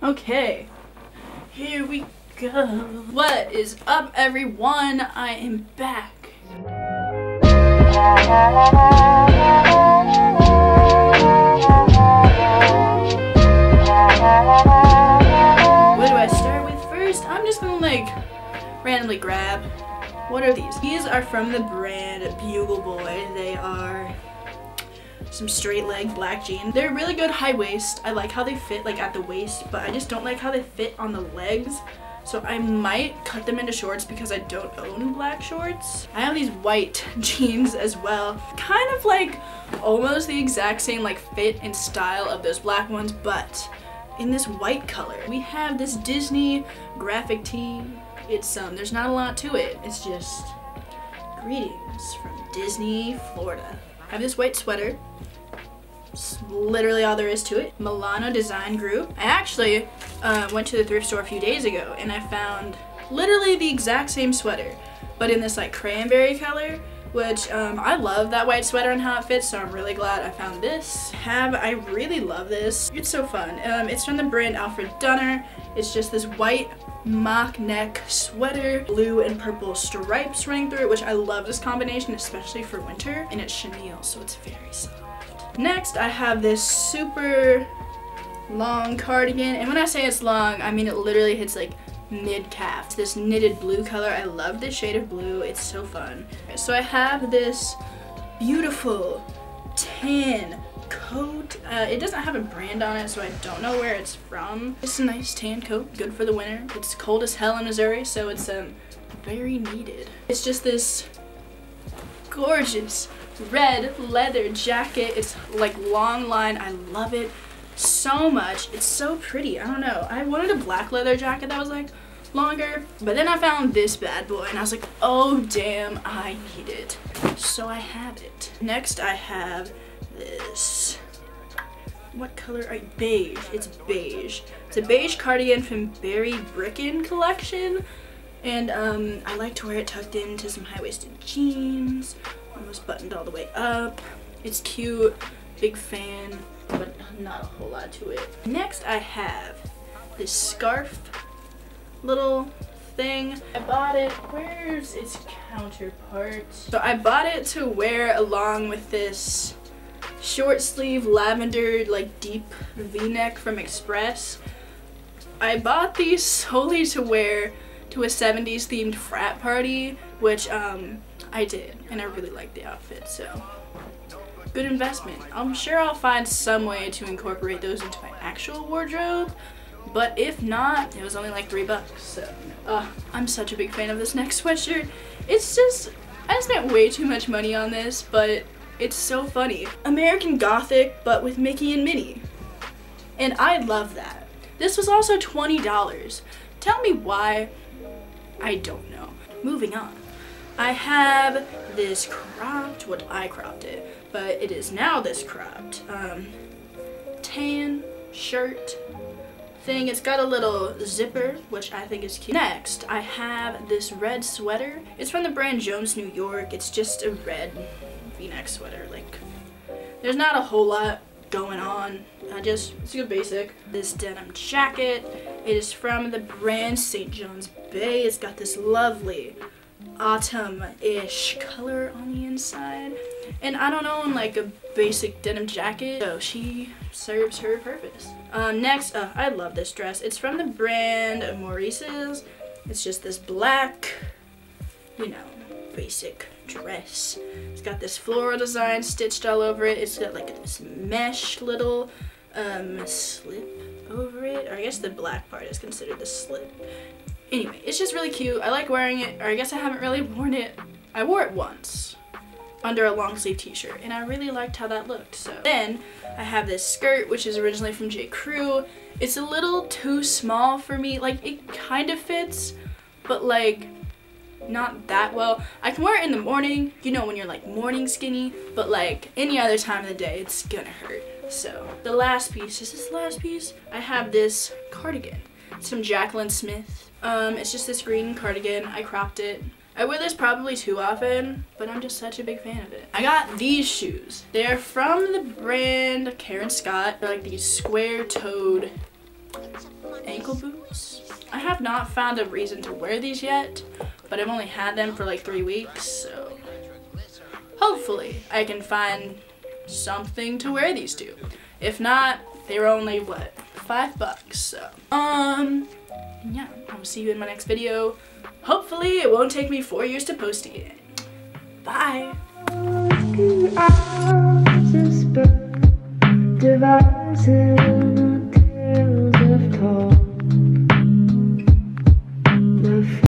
Okay, here we go. What is up, everyone? I am back. What do I start with first? I'm just gonna like randomly grab. What are these? These are from the brand Bugle Boy. They are some straight leg black jeans. They're really good high waist. I like how they fit like at the waist, but I just don't like how they fit on the legs. So I might cut them into shorts because I don't own black shorts. I have these white jeans as well. Kind of like almost the exact same like fit and style of those black ones, but in this white color. We have this Disney graphic tee. It's there's not a lot to it. It's just greetings from Disney, Florida. I have this white sweater. It's literally all there is to it. Milano Design Group. I actually went to the thrift store a few days ago and I found literally the exact same sweater, but in this like cranberry color, which I love that white sweater and how it fits, so I'm really glad I found this. I really love this. It's so fun. It's from the brand Alfred Dunner. It's just this white mock neck sweater, blue and purple stripes running through it, which I love this combination, especially for winter, and it's chenille, so it's very soft. Next, I have this super long cardigan, and when I say it's long, I mean it literally hits like mid-calf. It's this knitted blue color. I love this shade of blue. It's so fun. So I have this beautiful tan coat. It doesn't have a brand on it, so I don't know where it's from. It's a nice tan coat, good for the winter. It's cold as hell in Missouri, so it's very needed. It's just this gorgeous red leather jacket. It's like long line. I love it so much. It's so pretty. I don't know. I wanted a black leather jacket that was like longer, but then I found this bad boy and I was like, oh damn, I need it. So I have it. Next I have this. What color are you? Beige. It's beige. It's a beige cardigan from Berry Bricken collection, and I like to wear it tucked into some high-waisted jeans, almost buttoned all the way up. It's cute, big fan, but not a whole lot to it. Next I have this scarf little thing. I bought it, where's its counterpart? So I bought it to wear along with this short sleeve lavender like deep v-neck from Express. I bought these solely to wear to a 70s themed frat party, which I did, and I really liked the outfit, so good investment. I'm sure I'll find some way to incorporate those into my actual wardrobe, but if not, it was only like $3, so I'm such a big fan of this next sweatshirt. It's just, I spent way too much money on this, but it's so funny. American Gothic, but with Mickey and Minnie, and I love that. This was also $20. Tell me why. I don't know. Moving on. I have this cropped, well, I cropped it, but it is now this cropped tan shirt thing. It's got a little zipper, which I think is cute. Next, I have this red sweater. It's from the brand Jones, New York. It's just a red v-neck sweater. Like, there's not a whole lot going on. It's a good basic. This denim jacket, it is from the brand St. John's Bay. It's got this lovely autumn-ish color on the inside, and I don't own like a basic denim jacket, so she serves her purpose. Next, I love this dress. It's from the brand Maurice's. It's just this black, you know, basic dress. It's got this floral design stitched all over it. It's got like this mesh little slip over it, or I guess the black part is considered the slip. Anyway, it's just really cute. I like wearing it, or I guess I haven't really worn it. I wore it once under a long sleeve t-shirt, and I really liked how that looked. So then I have this skirt, which is originally from J. Crew. It's a little too small for me. Like, it kind of fits, but like not that well. I can wear it in the morning, you know, when you're like morning skinny, but like any other time of the day, it's gonna hurt. So the last piece, is this the last piece? I have this cardigan. It's from Jacqueline Smith. It's just this green cardigan. I cropped it. I wear this probably too often, but I'm just such a big fan of it. I got these shoes. They're from the brand Karen Scott. They're like these square-toed ankle boots. I have not found a reason to wear these yet, but I've only had them for like 3 weeks, so hopefully I can find something to wear these to. If not, they were only what, $5, so yeah, I'll see you in my next video. Hopefully it won't take me 4 years to post again. Bye. Devices